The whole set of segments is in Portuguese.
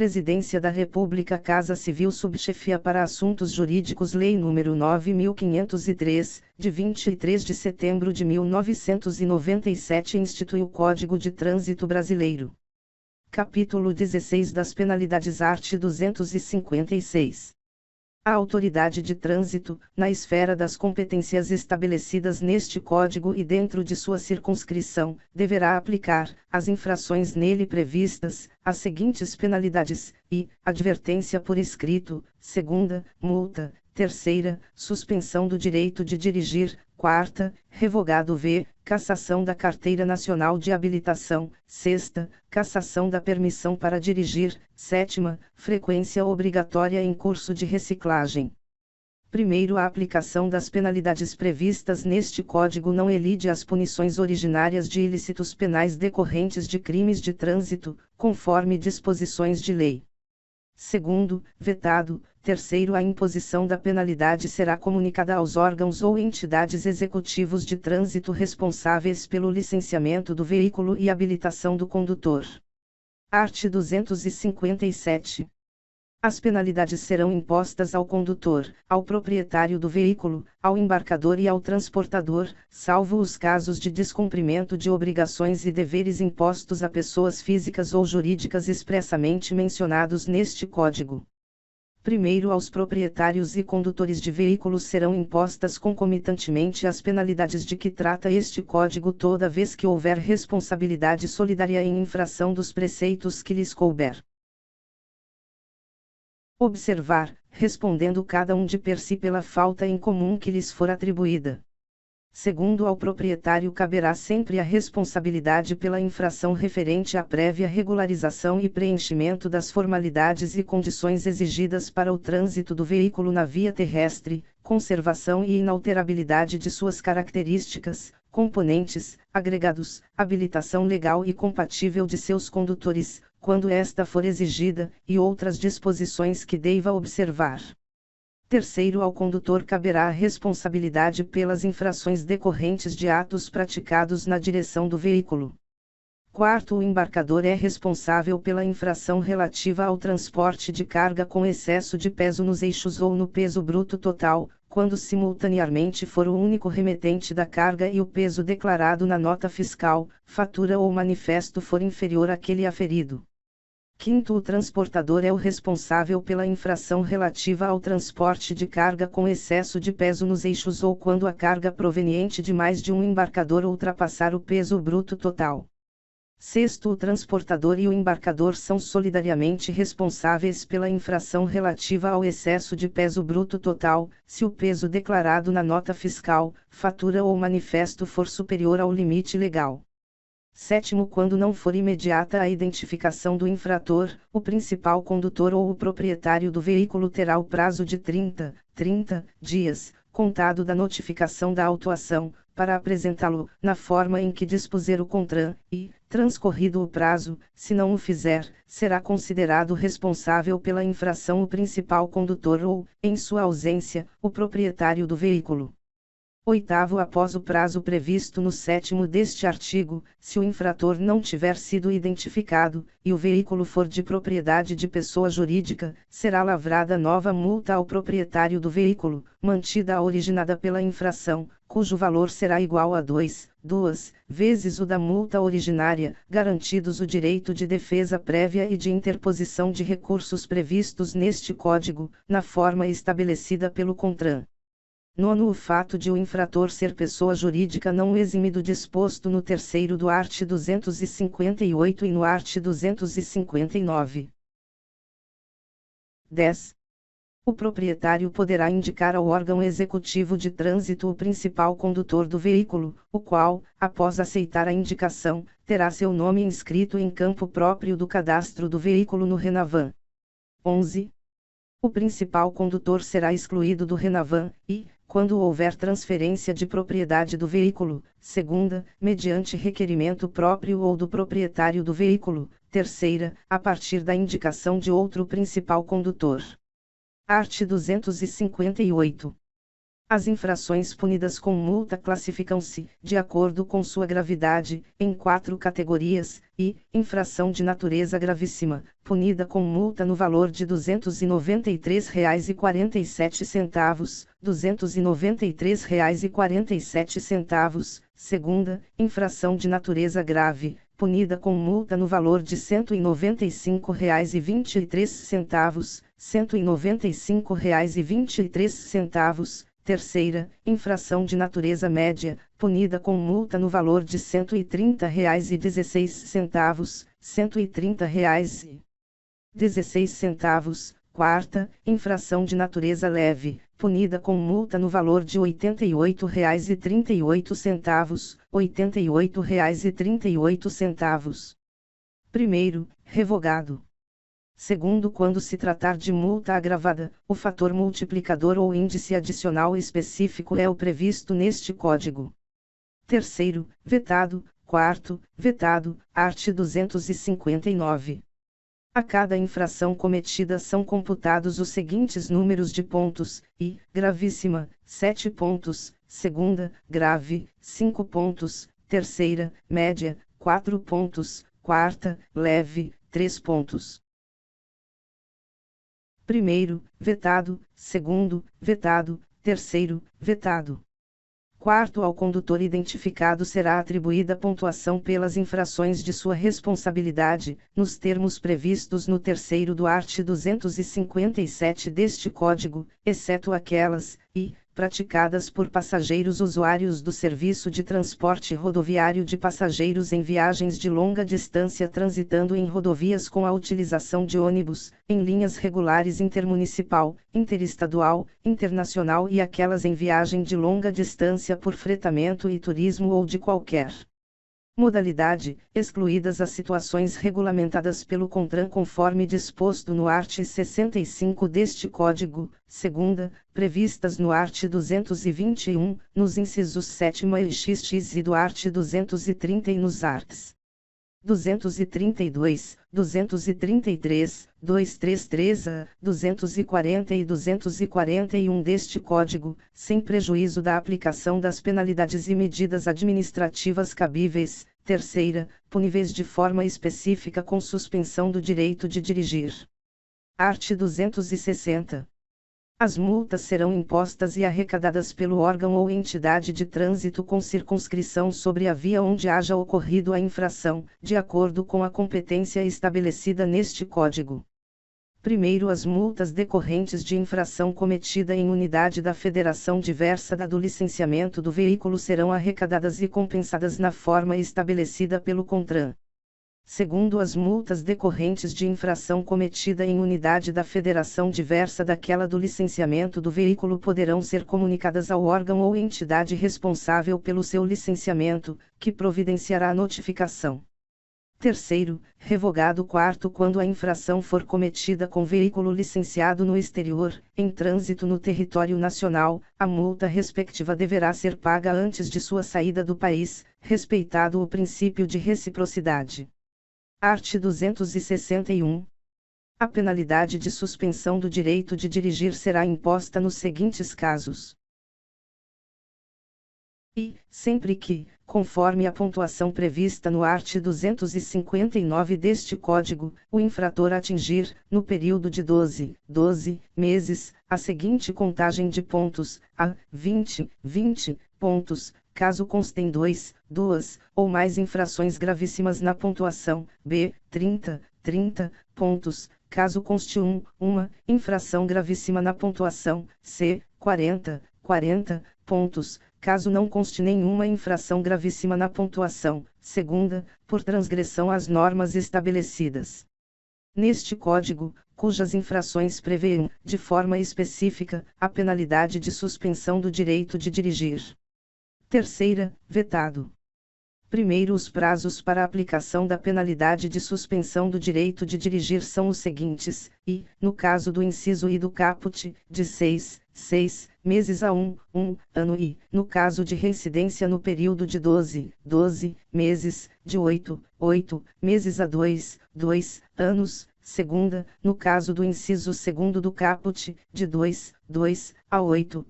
Presidência da República, Casa Civil, Subchefia para Assuntos Jurídicos, Lei nº 9.503, de 23 de setembro de 1997, institui o Código de Trânsito Brasileiro. Capítulo 16 das Penalidades, art. 256. A autoridade de trânsito, na esfera das competências estabelecidas neste Código e dentro de sua circunscrição, deverá aplicar, às infrações nele previstas, as seguintes penalidades, e, advertência por escrito; segunda, multa; terceira, suspensão do direito de dirigir; quarta, revogado v, cassação da Carteira Nacional de Habilitação; sexta, cassação da permissão para dirigir; sétima, frequência obrigatória em curso de reciclagem. Primeiro, a aplicação das penalidades previstas neste Código não elide as punições originárias de ilícitos penais decorrentes de crimes de trânsito, conforme disposições de lei. Segundo, vetado. Terceiro, a imposição da penalidade será comunicada aos órgãos ou entidades executivos de trânsito responsáveis pelo licenciamento do veículo e habilitação do condutor. Art. 257. As penalidades serão impostas ao condutor, ao proprietário do veículo, ao embarcador e ao transportador, salvo os casos de descumprimento de obrigações e deveres impostos a pessoas físicas ou jurídicas expressamente mencionados neste Código. Primeiro, aos proprietários e condutores de veículos serão impostas concomitantemente as penalidades de que trata este Código toda vez que houver responsabilidade solidária em infração dos preceitos que lhes couber. Observar, respondendo cada um de per si pela falta em comum que lhes for atribuída. Segundo, ao proprietário caberá sempre a responsabilidade pela infração referente à prévia regularização e preenchimento das formalidades e condições exigidas para o trânsito do veículo na via terrestre, conservação e inalterabilidade de suas características, componentes, agregados, habilitação legal e compatível de seus condutores, quando esta for exigida, e outras disposições que deva observar. Terceiro, ao condutor caberá a responsabilidade pelas infrações decorrentes de atos praticados na direção do veículo. Quarto, o embarcador é responsável pela infração relativa ao transporte de carga com excesso de peso nos eixos ou no peso bruto total, quando simultaneamente for o único remetente da carga e o peso declarado na nota fiscal, fatura ou manifesto for inferior àquele aferido. Quinto, o transportador é o responsável pela infração relativa ao transporte de carga com excesso de peso nos eixos ou quando a carga proveniente de mais de um embarcador ultrapassar o peso bruto total. Sexto, o transportador e o embarcador são solidariamente responsáveis pela infração relativa ao excesso de peso bruto total, se o peso declarado na nota fiscal, fatura ou manifesto for superior ao limite legal. Sétimo, quando não for imediata a identificação do infrator, o principal condutor ou o proprietário do veículo terá o prazo de 30 dias, contado da notificação da autuação, para apresentá-lo, na forma em que dispuser o CONTRAN, e, transcorrido o prazo, se não o fizer, será considerado responsável pela infração o principal condutor ou, em sua ausência, o proprietário do veículo. Oitavo, após o prazo previsto no 7º deste artigo, se o infrator não tiver sido identificado, e o veículo for de propriedade de pessoa jurídica, será lavrada nova multa ao proprietário do veículo, mantida a originada pela infração, cujo valor será igual a 2 vezes o da multa originária, garantidos o direito de defesa prévia e de interposição de recursos previstos neste Código, na forma estabelecida pelo CONTRAN. Nono, o fato de o infrator ser pessoa jurídica não o exime do disposto no 3º do art. 258 e no art. 259. 10. O proprietário poderá indicar ao órgão executivo de trânsito o principal condutor do veículo, o qual, após aceitar a indicação, terá seu nome inscrito em campo próprio do cadastro do veículo no RENAVAN. 11. O principal condutor será excluído do RENAVAN, e, quando houver transferência de propriedade do veículo, segunda, mediante requerimento próprio ou do proprietário do veículo, terceira, a partir da indicação de outro principal condutor. Art. 258. As infrações punidas com multa classificam-se, de acordo com sua gravidade, em 4 categorias, e: infração de natureza gravíssima, punida com multa no valor de R$ 293,47, R$ 293,47. Segunda, infração de natureza grave, punida com multa no valor de R$ 195,23, R$ 195,23. Terceira, infração de natureza média, punida com multa no valor de R$ 130,16, R$ 130,16. Quarta, infração de natureza leve, punida com multa no valor de R$ 88,38, R$ 88,38. Primeiro, revogado. Segundo, quando se tratar de multa agravada, o fator multiplicador ou índice adicional específico é o previsto neste Código. Terceiro, vetado. Quarto, vetado, art. 259. A cada infração cometida são computados os seguintes números de pontos: e, gravíssima, 7 pontos, segunda, grave, 5 pontos, terceira, média, 4 pontos, quarta, leve, 3 pontos. Primeiro, vetado. Segundo, vetado. Terceiro, vetado. Quarto, ao condutor identificado será atribuída pontuação pelas infrações de sua responsabilidade, nos termos previstos no terceiro do art. 257 deste Código, exceto aquelas, e, praticadas por passageiros usuários do serviço de transporte rodoviário de passageiros em viagens de longa distância transitando em rodovias com a utilização de ônibus, em linhas regulares intermunicipal, interestadual, internacional e aquelas em viagem de longa distância por fretamento e turismo ou de qualquer modalidade, excluídas as situações regulamentadas pelo CONTRAN conforme disposto no art. 65 deste Código, segunda, previstas no art. 221, nos incisos 7º e xx e do art. 230 e nos arts. 232, 233, 233-A, 240 e 241 deste Código, sem prejuízo da aplicação das penalidades e medidas administrativas cabíveis. Terceira, puníveis de forma específica com suspensão do direito de dirigir. Art. 260. As multas serão impostas e arrecadadas pelo órgão ou entidade de trânsito com circunscrição sobre a via onde haja ocorrido a infração, de acordo com a competência estabelecida neste Código. Primeiro, as multas decorrentes de infração cometida em unidade da federação diversa da do licenciamento do veículo serão arrecadadas e compensadas na forma estabelecida pelo CONTRAN. Segundo, as multas decorrentes de infração cometida em unidade da federação diversa daquela do licenciamento do veículo poderão ser comunicadas ao órgão ou entidade responsável pelo seu licenciamento, que providenciará a notificação. Terceiro, revogado. Quarto, quando a infração for cometida com veículo licenciado no exterior, em trânsito no território nacional, a multa respectiva deverá ser paga antes de sua saída do país, respeitado o princípio de reciprocidade. Art. 261. A penalidade de suspensão do direito de dirigir será imposta nos seguintes casos: e, sempre que, conforme a pontuação prevista no art. 259 deste Código, o infrator atingir, no período de 12 meses, a seguinte contagem de pontos: a. 20 pontos, caso constem 2 ou mais infrações gravíssimas na pontuação; b. 30 pontos, caso conste uma infração gravíssima na pontuação; c. 40 pontos, caso não conste nenhuma infração gravíssima na pontuação; segunda, por transgressão às normas estabelecidas neste Código, cujas infrações prevêem, de forma específica, a penalidade de suspensão do direito de dirigir. Terceira, vetado. Primeiro, os prazos para a aplicação da penalidade de suspensão do direito de dirigir são os seguintes, e, no caso do inciso I do caput, de 6 meses a 1 ano e, no caso de reincidência no período de 12 meses, de 8 meses a 2 anos, segunda, no caso do inciso 2º do caput, de 2 a 8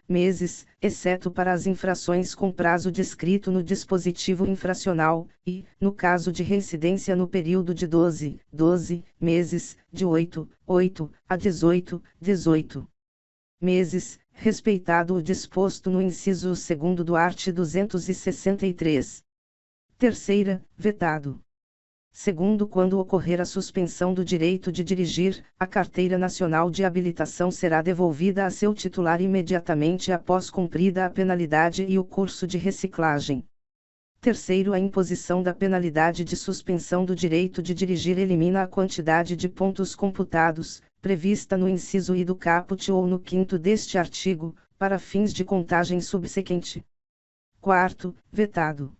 meses, exceto para as infrações com prazo descrito no dispositivo infracional, e, no caso de reincidência no período de 12 meses, de 8 a 18 meses, respeitado o disposto no inciso 2º do art. 263. Terceira, vetado. Segundo, quando ocorrer a suspensão do direito de dirigir, a carteira nacional de habilitação será devolvida a seu titular imediatamente após cumprida a penalidade e o curso de reciclagem. Terceiro, a imposição da penalidade de suspensão do direito de dirigir elimina a quantidade de pontos computados, prevista no inciso I do caput ou no 5º deste artigo, para fins de contagem subsequente. Quarto, vetado.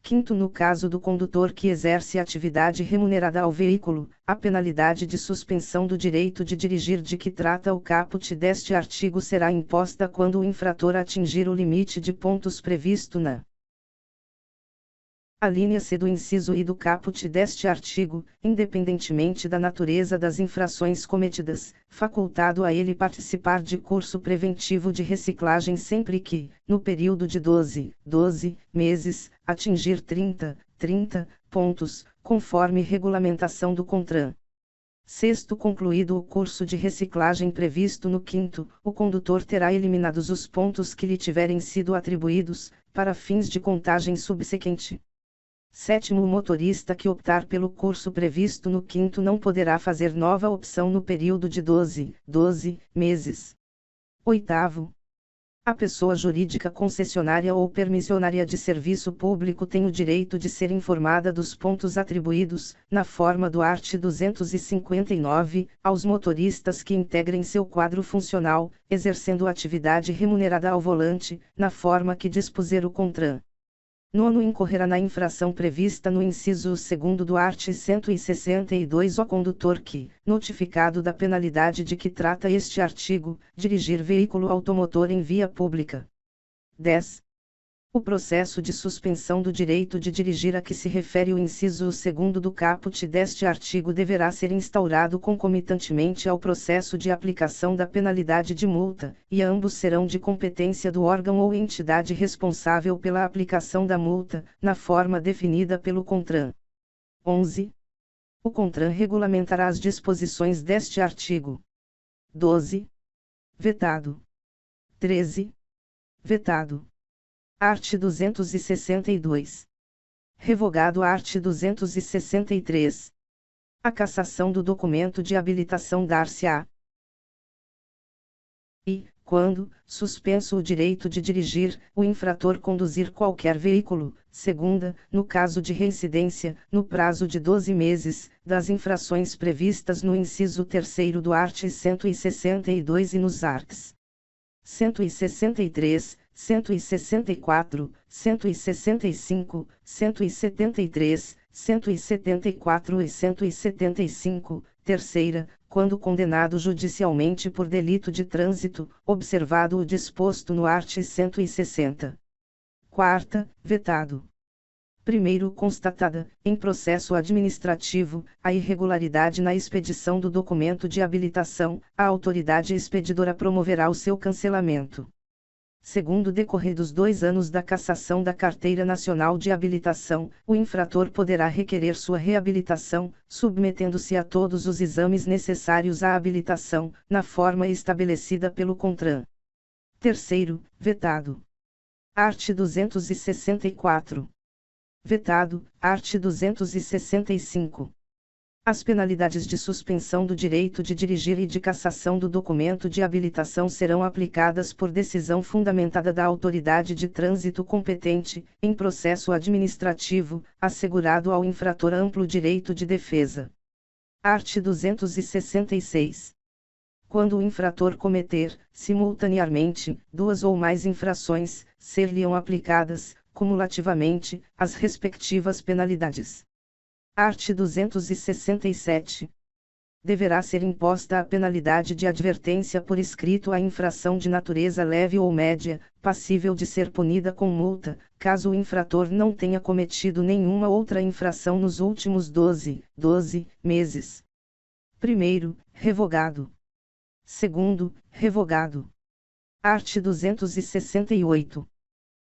Quinto, no caso do condutor que exerce atividade remunerada ao veículo, a penalidade de suspensão do direito de dirigir de que trata o caput deste artigo será imposta quando o infrator atingir o limite de pontos previsto na alínea C do inciso I do caput deste artigo, independentemente da natureza das infrações cometidas, facultado a ele participar de curso preventivo de reciclagem sempre que, no período de 12 meses, atingir 30 pontos, conforme regulamentação do CONTRAN. Sexto, concluído o curso de reciclagem previsto no 5º, o condutor terá eliminados os pontos que lhe tiverem sido atribuídos, para fins de contagem subsequente. Sétimo, o motorista que optar pelo curso previsto no 5º não poderá fazer nova opção no período de 12 meses. Oitavo, a pessoa jurídica concessionária ou permissionária de serviço público tem o direito de ser informada dos pontos atribuídos, na forma do art. 259, aos motoristas que integrem seu quadro funcional, exercendo atividade remunerada ao volante, na forma que dispuser o CONTRAN. Nono, incorrerá na infração prevista no inciso 2º do art. 162 o condutor que, notificado da penalidade de que trata este artigo, dirigir veículo automotor em via pública. 10. O processo de suspensão do direito de dirigir a que se refere o inciso 2º do caput deste artigo deverá ser instaurado concomitantemente ao processo de aplicação da penalidade de multa, e ambos serão de competência do órgão ou entidade responsável pela aplicação da multa, na forma definida pelo CONTRAN. 11. O CONTRAN regulamentará as disposições deste artigo. 12. Vetado. 13. Vetado. Art. 262. Revogado art. 263. A cassação do documento de habilitação dar-se-á. E, quando, suspenso o direito de dirigir, o infrator conduzir qualquer veículo, segunda, no caso de reincidência, no prazo de 12 meses, das infrações previstas no inciso 3º do art. 162 e nos arts. 163, 164, 165, 173, 174 e 175, terceira, quando condenado judicialmente por delito de trânsito, observado o disposto no art. 160. Quarta, vetado. Primeiro, constatada, em processo administrativo, a irregularidade na expedição do documento de habilitação, a autoridade expedidora promoverá o seu cancelamento. Segundo, decorridos 2 anos da cassação da Carteira Nacional de Habilitação, o infrator poderá requerer sua reabilitação, submetendo-se a todos os exames necessários à habilitação, na forma estabelecida pelo CONTRAN. Terceiro, vetado. Art. 264. Vetado, art. 265. As penalidades de suspensão do direito de dirigir e de cassação do documento de habilitação serão aplicadas por decisão fundamentada da autoridade de trânsito competente, em processo administrativo, assegurado ao infrator amplo direito de defesa. Art. 266. Quando o infrator cometer, simultaneamente, 2 ou mais infrações, ser-lhe-ão aplicadas, cumulativamente, as respectivas penalidades. Art. 267. Deverá ser imposta a penalidade de advertência por escrito à infração de natureza leve ou média, passível de ser punida com multa, caso o infrator não tenha cometido nenhuma outra infração nos últimos 12 meses. Primeiro, revogado. Segundo, revogado. Art. 268.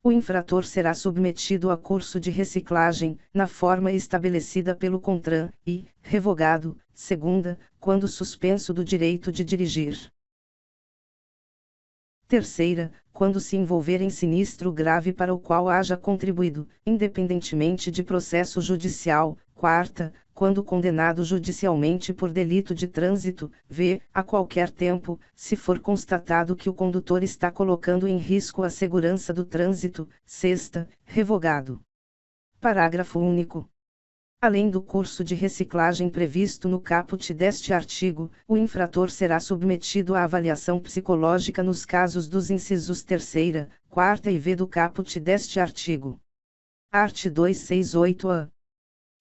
O infrator será submetido a curso de reciclagem, na forma estabelecida pelo CONTRAN, e, revogado, segunda, quando suspenso do direito de dirigir. Terceira, quando se envolver em sinistro grave para o qual haja contribuído, independentemente de processo judicial. Quarta, quando condenado judicialmente por delito de trânsito, v. a qualquer tempo, se for constatado que o condutor está colocando em risco a segurança do trânsito. Sexta, revogado. Parágrafo único. Além do curso de reciclagem previsto no caput deste artigo, o infrator será submetido à avaliação psicológica nos casos dos incisos 3ª, 4ª e v do caput deste artigo. Art. 268-A.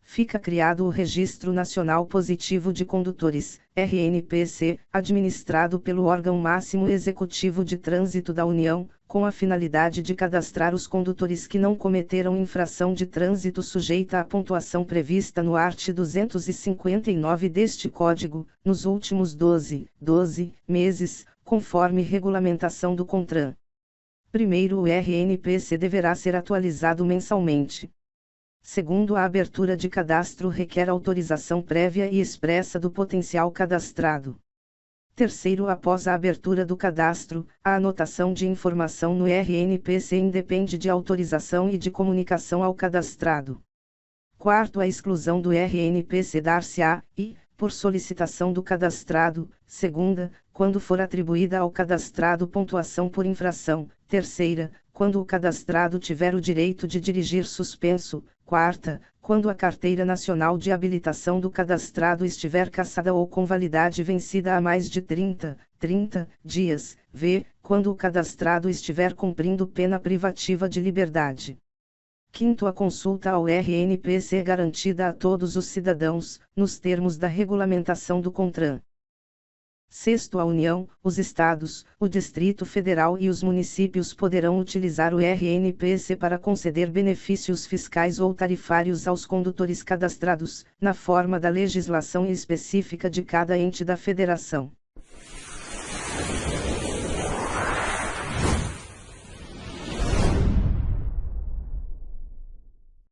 Fica criado o Registro Nacional Positivo de Condutores, RNPC, administrado pelo órgão máximo executivo de trânsito da União, com a finalidade de cadastrar os condutores que não cometeram infração de trânsito sujeita à pontuação prevista no art. 259 deste Código, nos últimos 12 meses, conforme regulamentação do CONTRAN. Primeiro, o RNPC deverá ser atualizado mensalmente. Segundo, a abertura de cadastro requer autorização prévia e expressa do potencial cadastrado. Terceiro, após a abertura do cadastro, a anotação de informação no RNPC independe de autorização e de comunicação ao cadastrado. Quarto, a exclusão do RNPC dar-se-á, e, por solicitação do cadastrado. Segunda, quando for atribuída ao cadastrado pontuação por infração. Terceira, quando o cadastrado tiver o direito de dirigir suspenso. Quarta, quando a carteira nacional de habilitação do cadastrado estiver cassada ou com validade vencida há mais de 30 dias. V, quando o cadastrado estiver cumprindo pena privativa de liberdade. Quinto, a consulta ao RNPC é garantida a todos os cidadãos, nos termos da regulamentação do CONTRAN. Sexto, a União, os Estados, o Distrito Federal e os municípios poderão utilizar o RNPC para conceder benefícios fiscais ou tarifários aos condutores cadastrados, na forma da legislação específica de cada ente da Federação.